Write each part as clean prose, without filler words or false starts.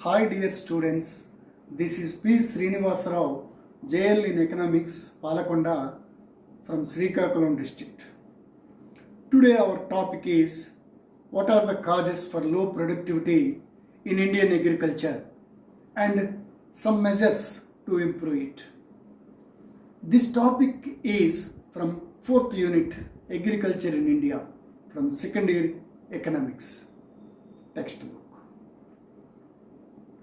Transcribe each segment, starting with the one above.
Hi dear students, this is P. Srinivasa Rao, JL in Economics, Palakonda from Srikakulam district. Today our topic is what are the causes for low productivity in Indian agriculture and some measures to improve it. This topic is from 4th unit Agriculture in India from 2nd year Economics textbook.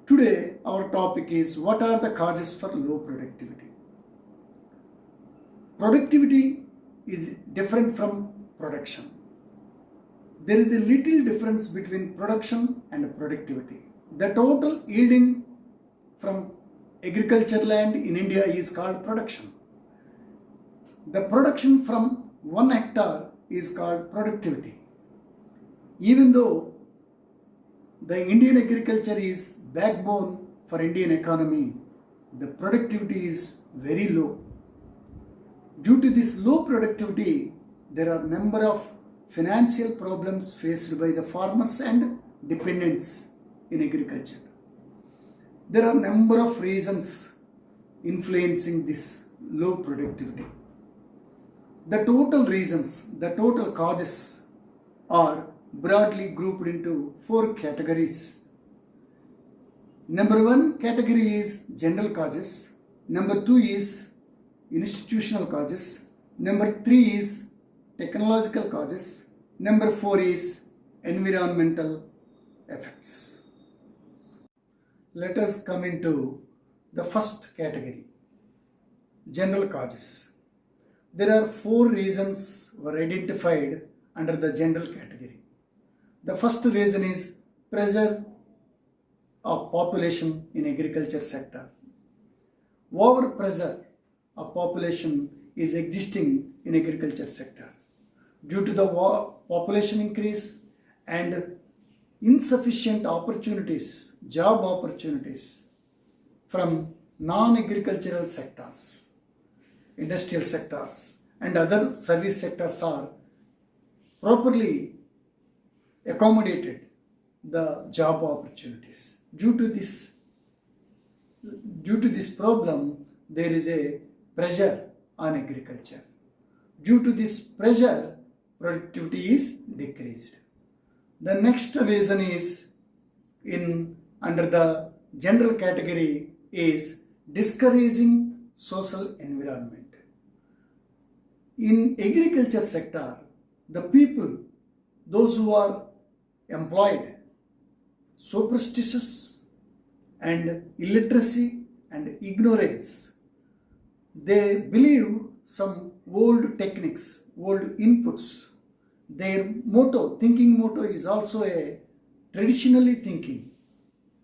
Today our topic is what are the causes for low productivity. Productivity is different from production. There is a little difference between production and productivity. The total yielding from agriculture land in India is called production. The production from 1 hectare is called productivity. Even though the Indian agriculture is backbone for Indian economy, the productivity is very low. Due to this low productivity, there are number of financial problems faced by the farmers and dependents in agriculture. There are number of reasons influencing this low productivity. The total reasons, the total causes are broadly grouped into 4 categories. Number 1 category is general causes. Number 2 is institutional causes. Number 3 is technological causes. Number 4 is environmental effects. Let us come into the first category, general causes. There are 4 reasons were identified under the general category. The first reason is pressure of population in agriculture sector. Over pressure of population is existing in agriculture sector due to the population increase and insufficient opportunities, job opportunities from non-agricultural sectors, industrial sectors and other service sectors are properly accommodated the job opportunities. Due to this problem, there is a pressure on agriculture. Due to this pressure, productivity is decreased. The next reason is under the general category is discouraging social environment. In agriculture sector, the people, those who are employed, superstitious and illiteracy and ignorance, they believe some old techniques, old inputs. Their motto, thinking motto is also a traditionally thinking,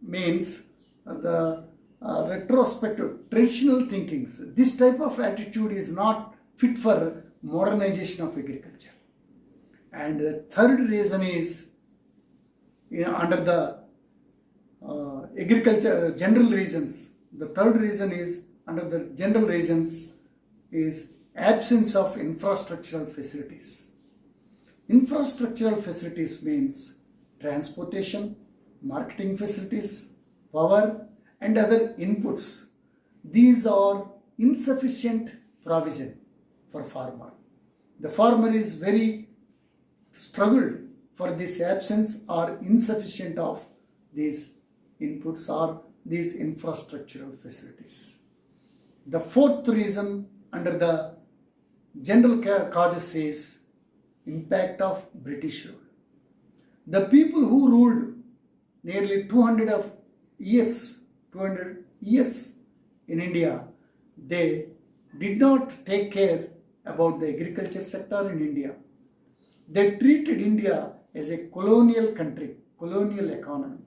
means the retrospective, traditional thinkings. This type of attitude is not fit for modernization of agriculture. And the third reason is under the agriculture general reasons. The third reason is under the general reasons is absence of infrastructural facilities. Infrastructural facilities means transportation, marketing facilities, power and other inputs. These are insufficient provision for farmer. The farmer is very struggled for this absence or insufficient of these inputs or these infrastructural facilities. The fourth reason under the general causes is impact of British rule. The people who ruled nearly 200 years in India, they did not take care about the agriculture sector in India. They treated India as a colonial country, colonial economy.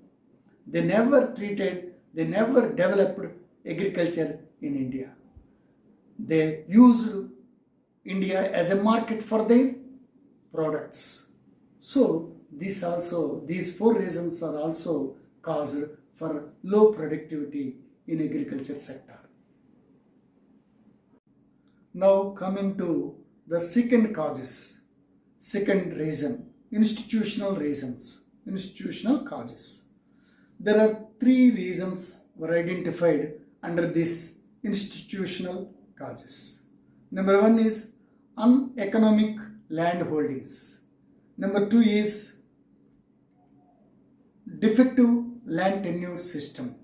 They never developed agriculture in India. They used India as a market for their products. So these 4 reasons are also caused for low productivity in agriculture sector. Now coming to the second reason, institutional causes. There are three reasons were identified under this institutional causes. Number one is uneconomic land holdings. Number two is defective land tenure system.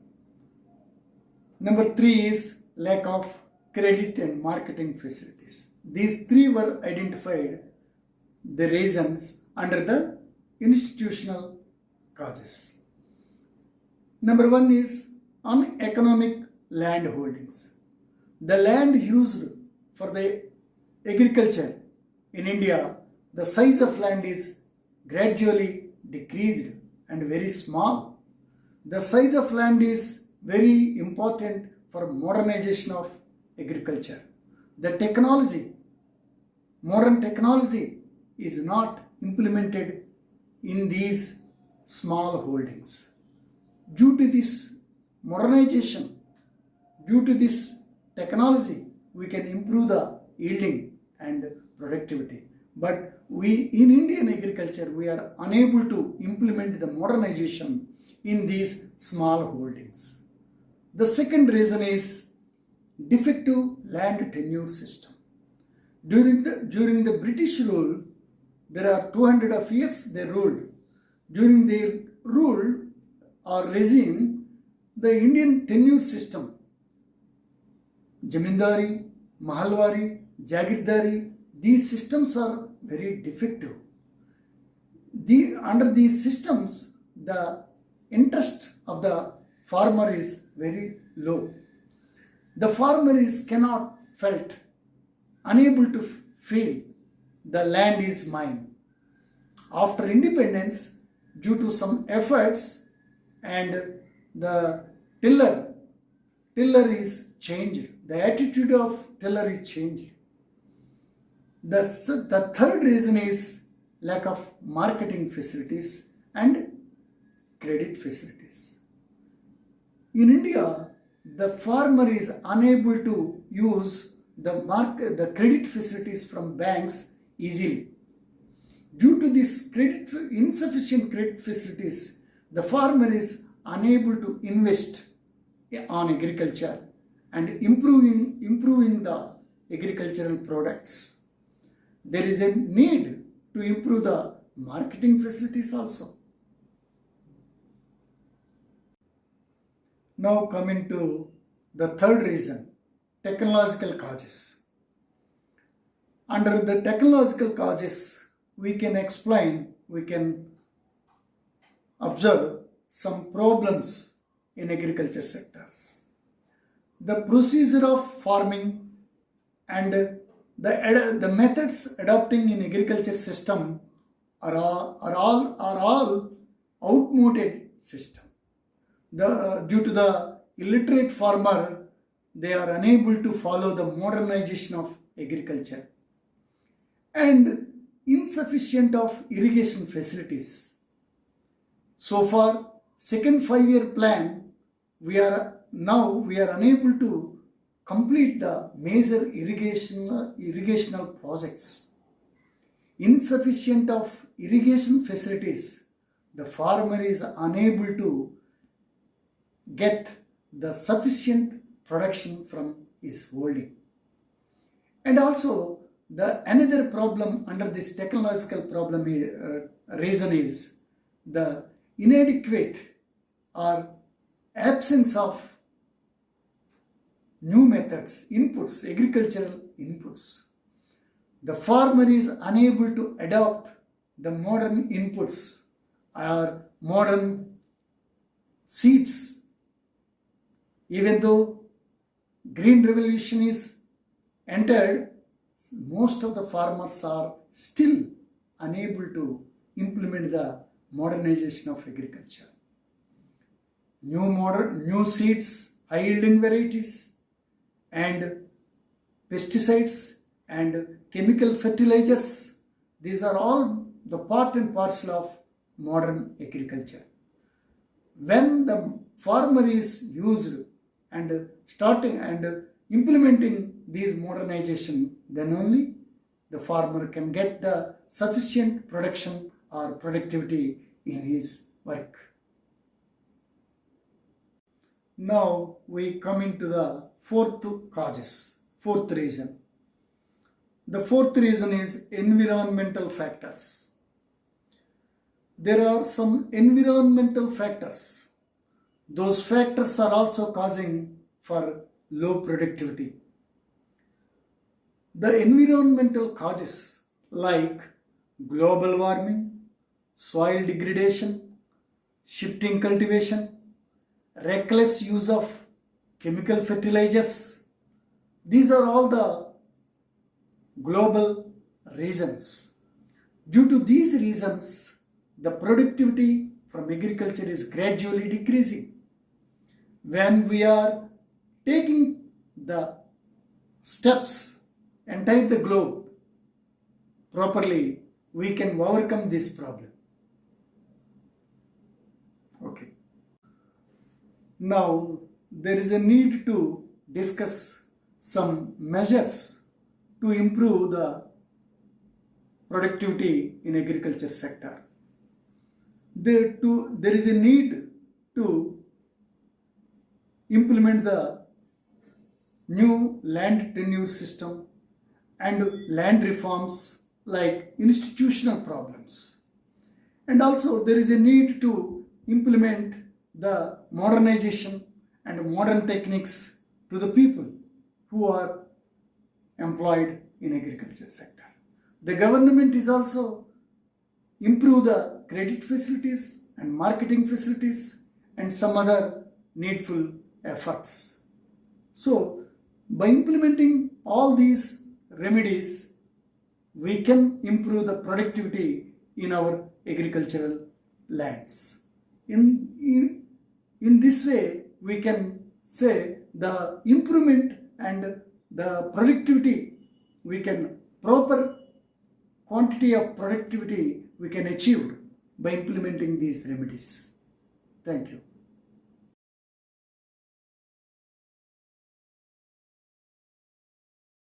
Number three is lack of credit and marketing facilities. These three were identified the reasons under the institutional causes. Number one is uneconomic land holdings. The land used for the agriculture in India, the size of land is gradually decreased and very small. The size of land is very important for modernization of agriculture. The technology, modern technology is not implemented in these small holdings. Due to this modernization, due to this technology, we can improve the yielding and productivity. But we in Indian agriculture, we are unable to implement the modernization in these small holdings. The second reason is defective land tenure system. During the British rule, there are 200 of years they ruled. During their rule or regime, the Indian tenure system, Jamindari, Mahalwari, Jagirdari, these systems are very defective. Under these systems, the interest of the farmer is very low. The farmer cannot felt, unable to feel the land is mine. After independence, due to some efforts, and the tiller is changed. The attitude of tiller is changed. The third reason is lack of marketing facilities and credit facilities. In India, the farmer is unable to use the credit facilities from banks easily. Due to this insufficient credit facilities, the farmer is unable to invest on agriculture and improving the agricultural products. There is a need to improve the marketing facilities also. Now coming to the third reason, technological causes. Under the technological causes, we can observe some problems in agriculture sectors. The procedure of farming and the methods adopting in agriculture system are all outmoded system. Due to the illiterate farmer, they are unable to follow the modernization of agriculture and insufficient of irrigation facilities. So far, second 5-year plan, we are unable to complete the major irrigational projects. Insufficient of irrigation facilities, the farmer is unable to get the sufficient production from his holding. And also, another problem under this technological problem reason is the inadequate or absence of new methods, inputs, agricultural inputs. The farmer is unable to adopt the modern inputs or modern seeds. Even though Green Revolution is entered, most of the farmers are still unable to implement the modernization of agriculture. New seeds, high yielding varieties, and pesticides and chemical fertilizers, these are all the part and parcel of modern agriculture. When the farmer is used and starting and implementing these modernization, then only the farmer can get the sufficient production or productivity in his work. Now we come into the fourth reason. The fourth reason is environmental factors. There are some environmental factors. Those factors are also causing for low productivity. The environmental causes like global warming, soil degradation, shifting cultivation, reckless use of chemical fertilizers. These are all the global reasons. Due to these reasons, the productivity from agriculture is gradually decreasing. When we are taking the steps entire the globe properly, we can overcome this problem. Okay. Now there is a need to discuss some measures to improve the productivity in agriculture sector. There is a need to implement the new land tenure system and land reforms like institutional problems. And also there is a need to implement the modernization and modern techniques to the people who are employed in agriculture sector. The government is also improve the credit facilities and marketing facilities and some other needful efforts. So by implementing all these remedies, we can improve the productivity in our agricultural lands. In this way, we can say the improvement and the productivity, we can proper quantity of productivity we can achieve by implementing these remedies. Thank you.